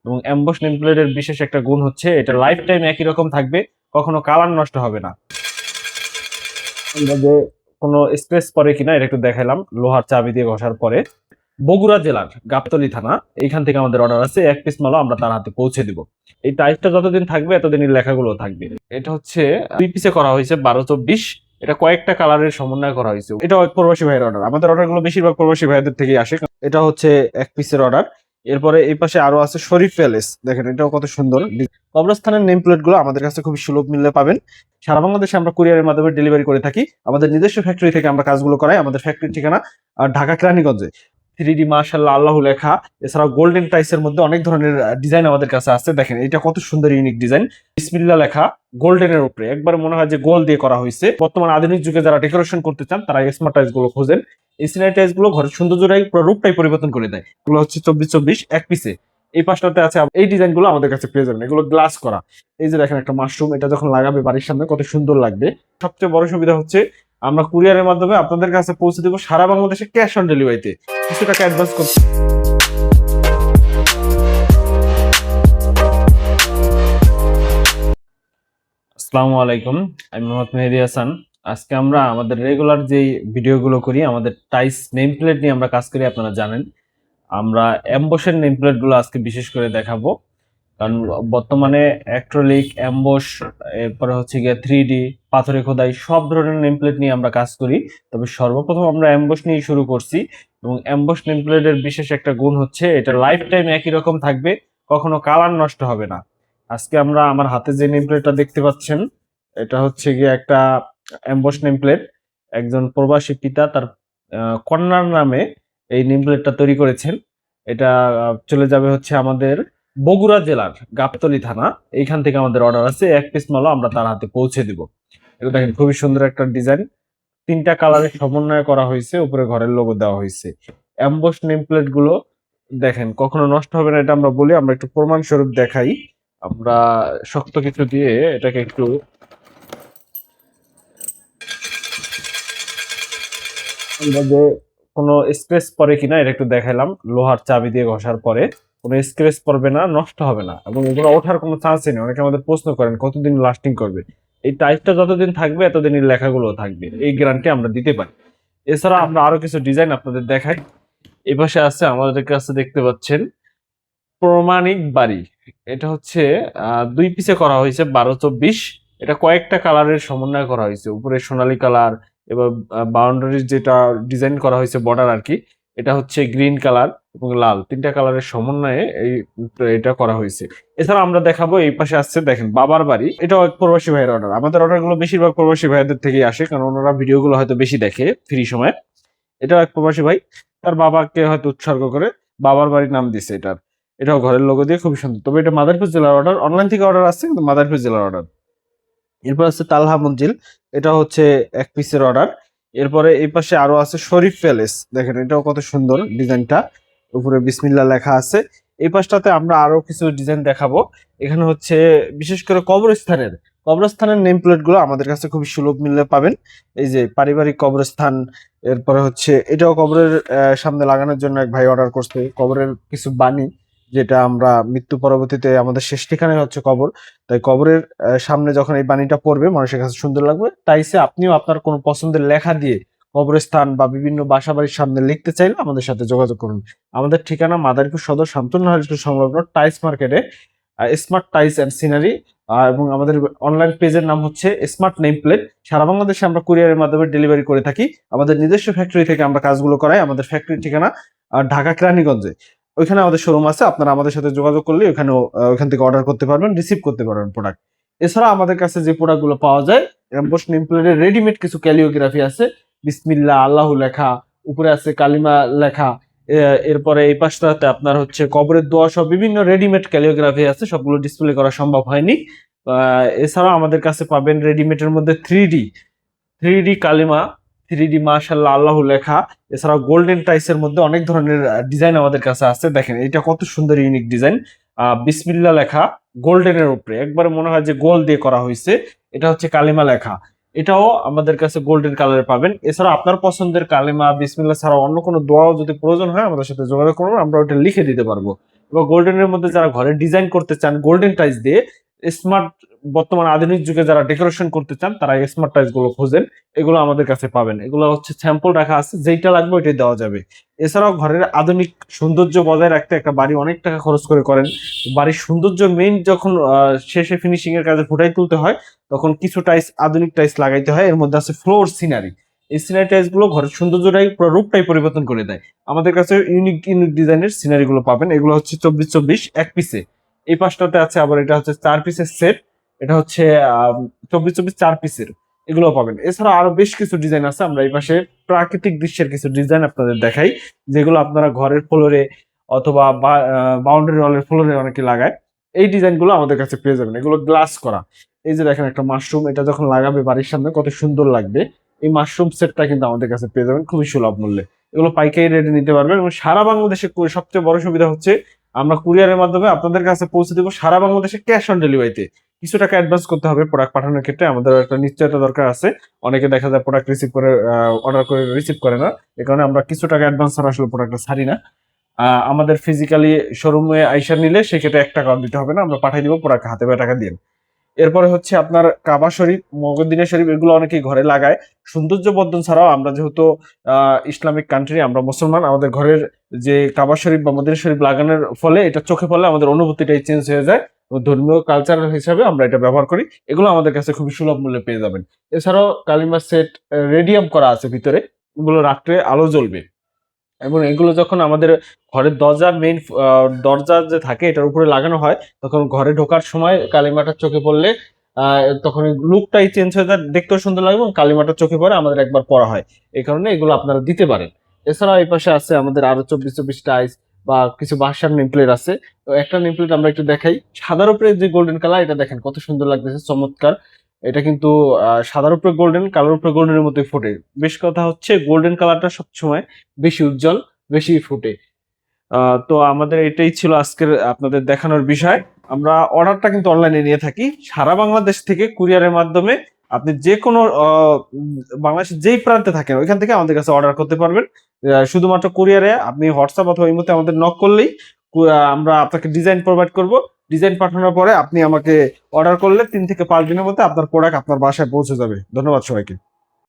এবং emboss name প্লেটের বিশেষ একটা গুণ হচ্ছে এটা লাইফ টাইম একই রকম থাকবে, কখনো কালার নষ্ট হবে না। আমরা যে কোনো স্ক্র্যাচ পরে কিনা এটা একটু দেখাইলাম লোহার চাবি দিয়ে ঘষার পরে। বগুড়া জেলার গাবতলী থানা, এইখান থেকে আমাদের অর্ডার আছে, এক পিস মালও আমরা তার হাতে পৌঁছে দিব। এই টাইসটা যতদিন থাকবে এতদিন এই লেখাগুলো থাকবে। এটা হচ্ছে 2 পিসে করা হয়েছে 12-24। এটা কয়েকটা কালারের সমন্বয় করা হয়েছে। এটা প্রবাসী ভাইয়ের অর্ডার, আমাদের অর্ডার গুলো বেশিরভাগ প্রবাসী ভাইদের থেকেই আসে। এটা হচ্ছে 1 পিসের অর্ডার। এরপরে এই পাশে আরো আছে শরীফ প্যালেস, দেখেন এটাও কত সুন্দর। কবরস্থানের নেম প্লেট গুলো আমাদের কাছে খুবই সুলভ মূল্যে পাবেন। সারা বাংলাদেশে আমরা কুরিয়ারের মাধ্যমে ডেলিভারি করে থাকি। আমাদের নিজস্ব ফ্যাক্টরি থেকে আমরা কাজগুলো করাই। আমাদের ফ্যাক্টরির ঠিকানা ঢাকা কেরানীগঞ্জে। 3D মাশাআল্লাহ আল্লাহ লেখা, এছাড়াও গোল্ডেন টাইসের মধ্যে অনেক ধরনের ডিজাইন আমাদের কাছে আছে। দেখেন এটা কত সুন্দর ইউনিক ডিজাইন, বিসমিল্লাহ লেখা গোল্ডেনের উপরে, একবার মনে হয় যে গোল্ড দিয়ে করা হয়েছে। বর্তমান আধুনিক যুগে যারা ডেকোরেশন করতে চান তারা স্মার্ট টাইলস গুলো খোঁজেন। এই সিনারি টাইলস গুলো ঘরের সৌন্দর্যটাই পুরো রূপটাই পরিবর্তন করে দেয়। এগুলো হচ্ছে 24-24 এক পিসে। এই পাশটাতে আছে এই ডিজাইন গুলো আমাদের কাছে পেয়ে যাবেন, এগুলো গ্লাস করা। এই যে দেখেন একটা মাশরুম, এটা যখন লাগাবে বাড়ির সামনে কত সুন্দর লাগবে। সবচেয়ে বড় সুবিধা হচ্ছে আমরা কুরিয়ারের মাধ্যমে আপনাদের কাছে পৌঁছে দেবো সারা বাংলাদেশে ক্যাশ অন ডেলিভারিতে। কিছু টাকা অ্যাডভান্স করতে। আসসালামু আলাইকুম, আমি মোহাম্মদ মেহেদী হাসান। আজকে আমরা আমাদের রেগুলার যেই ভিডিওগুলো করি, আমাদের টাইস নেম প্লেট নিয়ে আমরা কাজ করি, আপনারা জানেন। আমরা এমবসের নেম প্লেট গুলো আজকে বিশেষ করে দেখাবো, কারণ বর্তমানে অ্যাক্রিলিক, এমবস, এরপরে হচ্ছে গিয়ে 3D, পাথরে খোদাই সব ধরনের নেম প্লেট নিয়ে আমরা কাজ করি। তবে সর্বপ্রথম আমরা এমবস নিয়ে শুরু করছি, এবং এমবস নেম প্লেটের বিশেষ একটা গুণ হচ্ছে এটা লাইফ টাইম একই রকম থাকবে, কখনো কালার নষ্ট হবে না। আজকে আমরা আমার হাতে যে নেম প্লেটটা দেখতে পাচ্ছেন, এটা হচ্ছে গিয়ে একটা এমবস নেম প্লেট। একজন প্রবাসী পিতা তার কন্যার নামে এই নেম প্লেটটা তৈরি করেছেন। এটা চলে যাবে হচ্ছে আমাদের বগুড়া জেলার গাবতলী থানা, এইখান থেকে আমাদের অর্ডার আছে, 1 পিস মালও আমরা তার হাতে পৌঁছে দিব। এটা দেখেন খুবই সুন্দর একটা ডিজাইন, 3টা কালারের সমন্বয় করা হয়েছে, উপরে ঘরের লোগো দেওয়া হয়েছে। এমবস নেম প্লেট গুলো দেখেন কখনো নষ্ট হবে না, এটা আমরা বলি। আমরা একটু প্রমাণ স্বরূপ দেখাই। আমরা শক্ত কিছু দিয়ে এটাকে একটু আমরা যে কোনো স্ক্র্যাচ পরে কিনা এটা একটু দেখাইলাম লোহার চাবি দিয়ে ঘষার পরে। কোনো স্ক্র্যাচ পড়বে না, নষ্ট হবে না, এবং এগুলো ওঠার কোনো চান্সই নেই। অনেকে আমাদের প্রশ্ন করেন কতদিন লাস্টিং করবে। এই টাইপটা যতদিন থাকবে এতদিন এই লেখাগুলো থাকবে, এই গ্যারান্টি আমরা দিতে পারি। এছাড়া আমরা আরো কিছু ডিজাইন আপনাদের দেখাই। এই পাশে আছে আমাদের কাছে দেখতে পাচ্ছেন প্রমাণিক বাড়ি। এটা হচ্ছে 2 পিসে করা হয়েছে 12-24। এটা কয়েকটা কালারের সমন্বয় করা হয়েছে, উপরে সোনালী কালার, এবার বাউন্ডারির যেটা ডিজাইন করা হয়েছে বর্ডার আর কি, এটা হচ্ছে গ্রিন কালার এবং লাল, 3টা কালারের সমন্বয়ে এটা করা হয়েছে। এছাড়া আমরা দেখাবো এই পাশে আসছে দেখেন বাবার বাড়ি। এটাও এক প্রবাসী ভাইয়ের অর্ডার, আমাদের অর্ডার গুলো বেশিরভাগ প্রবাসী ভাইদের থেকেই আসে, কারণ ওনারা ভিডিও গুলো হয়তো বেশি দেখে ফ্রি সময়। এটাও এক প্রবাসী ভাই তার বাবাকে হয়তো উৎসর্গ করে বাবার বাড়ির নাম দিছে এটার। এটাও ঘরের লোগো দিয়ে খুবই সুন্দর। তবে এটা মাদারীপুর জেলার অর্ডার, অনলাইন থেকে অর্ডার আসছে কিন্তু মাদারীপুর জেলার অর্ডার। এরপর আছে তালহা মঞ্জিল, এটা হচ্ছে 1 পিসের অর্ডার। এরপরে এই পাশে আরো আছে শরীফ প্যালেস, দেখেন এটাও কত সুন্দর ডিজাইনটা, উপরে বিসমিল্লাহ লেখা আছে। এই পাশটাতে আমরা আরো কিছু ডিজাইন দেখাবো। এখানে হচ্ছে বিশেষ করে কবরস্থানের নেম প্লেট গুলো আমাদের কাছে খুবই সুলভ মূল্যে পাবেন। এই যে পারিবারিক কবরস্থান, এরপরে হচ্ছে এটাও কবরের সামনে লাগানোর জন্য এক ভাই অর্ডার করছে, কবরের কিছু বাণী, যেটা আমরা মৃত্যু পরবর্তীতে আমাদের শেষ ঠিকানায় হচ্ছে কবর, তাই কবরের সামনে যখন এই বাণীটা পড়বে মানুষের কাছে সুন্দর লাগবে। তাইসে আপনিও আপনার কোনো পছন্দের লেখা দিয়ে কবরস্থান বা বিভিন্ন বাসা বাড়ির সামনে লিখতে চাইলে আমাদের সাথে যোগাযোগ করুন। আমাদের ঠিকানা মাদারীপুর সদর শামসুন নাহার স্কুল সংলগ্ন টাইলস মার্কেটে, স্মার্ট টাইলস অ্যান্ড সিনারি। এবং আমাদের অনলাইন পেজের নাম হচ্ছে স্মার্ট নেম প্লেট। সারা বাংলাদেশে আমরা কুরিয়ারের মাধ্যমে ডেলিভারি করে থাকি। আমাদের নিজস্ব ফ্যাক্টরি থেকে আমরা কাজগুলো করাই। আমাদের ফ্যাক্টরির ঠিকানা ঢাকা কেরানীগঞ্জে, ওইখানে আমাদের শোরুম আছে। আপনারা আমাদের সাথে যোগাযোগ করলে ওইখান থেকে অর্ডার করতে পারবেন, রিসিভ করতে পারবেন প্রোডাক্ট। এছাড়া আমাদের কাছে যে প্রোডাক্ট গুলো পাওয়া যায়, এমবস নেম প্লেটের রেডিমেড কিছু ক্যালিওগ্রাফি আছে, বিসমিল্লাহ আল্লাহ লেখা, উপরে আছে কালিমা লেখা। এরপরে এই পাশটাতে আপনার হচ্ছে কবরের দোয়া সহ বিভিন্ন রেডিমেড ক্যালিওগ্রাফি আছে, সবগুলো ডিসপ্লে করা সম্ভব হয়নি। এছাড়াও আমাদের কাছে পাবেন রেডিমেডের মধ্যে 3D কালিমা, 3D মাশাআল্লাহ আল্লাহ লেখা। এছাড়াও গোল্ডেন টাইসের মধ্যে অনেক ধরনের ডিজাইন আমাদের কাছে আছে। দেখেন এটা কত সুন্দর ইউনিক ডিজাইন, বিসমিল্লাহ লেখা গোল্ডেনের উপরে, একবারে মনে হয় যে গোল্ড দিয়ে করা হয়েছে। এটা হচ্ছে কালিমা লেখা, এটাও আমাদের কাছে গোল্ডেন কালারে পাবেন। এছাড়া আপনার পছন্দের কালিমা বিসমিল্লাহ ছাড়া অন্য কোনো দোয়াও যদি প্রয়োজন হয় আমাদের সাথে যোগাযোগ করুন, আমরা ওটা লিখে দিতে পারবো। এবং গোল্ডেনের মধ্যে যারা ঘরে ডিজাইন করতে চান গোল্ডেন টাইলস দিয়ে, স্মার্ট বর্তমান আধুনিক যুগে যারা ডেকোরেশন করতে চান তারা স্মার্ট টাইলস গুলো খোঁজেন, এগুলো আমাদের কাছে পাবেন। এগুলো হচ্ছে স্যাম্পল রাখা আছে, যেইটা লাগবে ওইটাই দেওয়া যাবে। এছাড়াও ঘরের আধুনিক সৌন্দর্য বজায় রাখতে একটা বাড়ি অনেক টাকা খরচ করে করেন, বাড়ির সৌন্দর্য মেইন যখন শেষে ফিনিশিং এর কাজে ফুটাই তুলতে হয় তখন কিছু টাইলস আধুনিক টাইলস লাগাইতে হয়। এর মধ্যে আছে ফ্লোর সিনারি। এই সিনারি টাইলস গুলো ঘরের সৌন্দর্যটাই পুরো রূপটাই পরিবর্তন করে দেয়। আমাদের কাছে ইউনিক ইউনিক ডিজাইনের সিনারি গুলো পাবেন। এগুলো হচ্ছে 24-24 এক পিসে। এই পাশটাতে আছে আবার, এটা হচ্ছে 4 পিসের সেট। এটা হচ্ছে 24-24 4 পিসের, এগুলো পাবেন। এছাড়া আরো বেশ কিছু ডিজাইন আছে। আমরা এই পাশে প্রাকৃতিক দৃশ্যের কিছু ডিজাইন আপনাদের দেখাই, যেগুলো আপনারা ঘরের ফ্লোরে অথবা বাউন্ডারি ওয়ালের ফ্লোরে অনেকে লাগায়। এই ডিজাইন গুলো আমাদের কাছে পেয়ে যাবেন। এগুলো গ্লাস করা। এই যে দেখেন একটা মাশরুম, এটা যখন লাগাবে বাড়ির সামনে কত সুন্দর লাগবে। এই মাশরুম সেটটা কিন্তু আমাদের কাছে পেয়ে যাবেন খুবই সুলভ মূল্যে। এগুলো পাইকারি রেটে নিতে পারবেন এবং সারা বাংলাদেশে সবচেয়ে বড় সুবিধা হচ্ছে আমরা কুরিয়ারের মাধ্যমে আপনাদের কাছে পৌঁছে দেবো সারা বাংলাদেশে ক্যাশ অন ডেলিভারিতে। কিছু টাকা অ্যাডভান্স করতে হবে প্রোডাক্ট পাঠানোর ক্ষেত্রে, আমাদের একটা নিশ্চয়তা দরকার আছে। অনেকে দেখা যায় প্রোডাক্ট রিসিভ করে অর্ডার করে রিসিভ করে না, এই কারণে আমরা কিছু টাকা অ্যাডভান্স ছাড়া আসলে প্রোডাক্টটা ছাড়ি না। আমাদের ফিজিক্যালি শোরুমে আইসা নিলে সেক্ষেত্রে 1 টাকাও দিতে হবে না, আমরা পাঠিয়ে দিব প্রোডাক্ট হাতে পায়ে টাকা দিয়ে। এরপরে হচ্ছে আপনার কাবা শরীফ, মগদিনা শরীফ, এগুলো অনেকেই ঘরে লাগায় সৌন্দর্য বর্ধন ছাড়াও। আমরা যেহেতু ইসলামিক কান্ট্রি, আমরা মুসলমান, আমাদের ঘরের যে কাবা শরীফ বা মদিনা শরীফ লাগানোর ফলে এটা চোখে পড়লে আমাদের অনুভূতিটাই চেঞ্জ হয়ে যায়। ধর্মীয় কালচার হিসাবে আমরা এটা ব্যবহার করি। এগুলো আমাদের কাছে খুবই সুলভ মূল্যে পেয়ে যাবেন। এছাড়াও কালিমা সেট রেডিয়াম করা আছে ভিতরে, এগুলো রাত্রে আলো জ্বলবে। এবং এগুলো যখন আমাদের ঘরের দরজার মেইন দরজা যে থাকে এটার উপরে লাগানো হয়, তখন ঘরে ঢোকার সময় কালিমাটা চোখে পড়লে তখন লুকটাই চেঞ্জ হয়ে যায়, দেখতেও সুন্দর লাগবে এবং কালিমাটা চোখে পড়ে আমাদের একবার পড়া হয়। এই কারণে এগুলো আপনারা দিতে পারেন। এছাড়াও এই পাশে আছে আমাদের আরো 24-24 টাইলস বা কিছু বাসার নেম প্লেট আছে। তো একটা নেম প্লেট আমরা একটু দেখাই। সাদার উপরে যে গোল্ডেন কালার, এটা দেখেন কত সুন্দর লাগতেছে, চমৎকার। এটা কিন্তু সাদার উপরে গোল্ডেন, কালোর উপরে গোল্ডেনের মতোই ফোটে। বেশ কথা হচ্ছে গোল্ডেন কালারটা সবসময় বেশি উজ্জ্বল, বেশি ফুটে। তো আমাদের এটাই ছিল আজকের আপনাদের দেখানোর বিষয়। আমরা অর্ডারটা কিন্তু অনলাইনে নিয়ে থাকি সারা বাংলাদেশ থেকে কুরিয়ারের মাধ্যমে। আপনি যে কোনো বাংলাদেশের যেই প্রান্তে থাকেন ওইখান থেকে আমাদের কাছে অর্ডার করতে পারবেন। শুধুমাত্র কুরিয়ারে আপনি হোয়াটসঅ্যাপ অথবা ইমোতে আমাদের নক করলেই আমরা আপনাকে ডিজাইন প্রোভাইড করব। ডিজাইন পাঠানোর পরে আপনি আমাকে অর্ডার করলে 3 থেকে 5 দিনের মধ্যে আপনার প্রোডাক্ট আপনার বাসায় পৌঁছে যাবে। ধন্যবাদ সবাইকে।